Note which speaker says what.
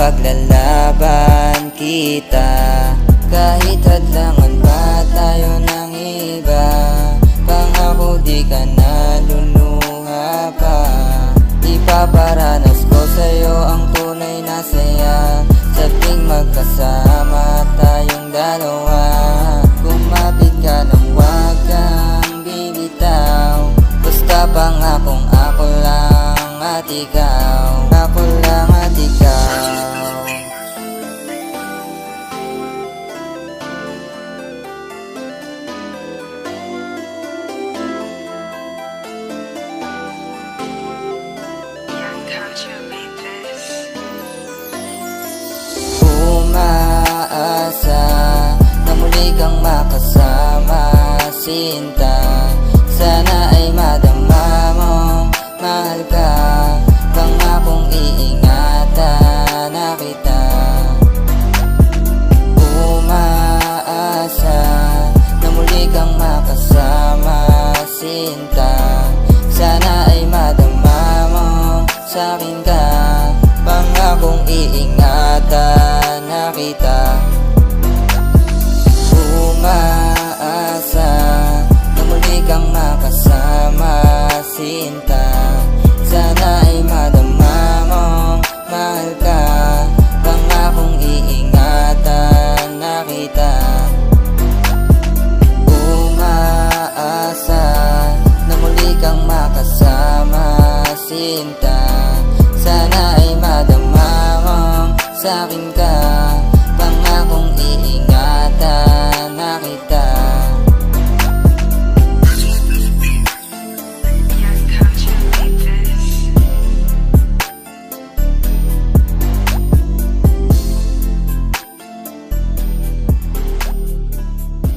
Speaker 1: ipaglalaban kita. Kahit hadlangan pa tayo ng iba, pangako di ka naluluha pa. Ipaparanas ko sa'yo ang tunay na saya, sa tuwing magkasama tayong dalawa. Kumapit ka nang wag kang bibitaw, basta pangakong ako lang at ikaw, ako lang at ikaw. Umaasa na muli kang makasama, sinta. Sana ay madama mong mahal ka, pangakong iingatan na kita. Umaasa na muli kang makasama, sinta. Sana ay madama mong sa'kin ka, pangakong iingatan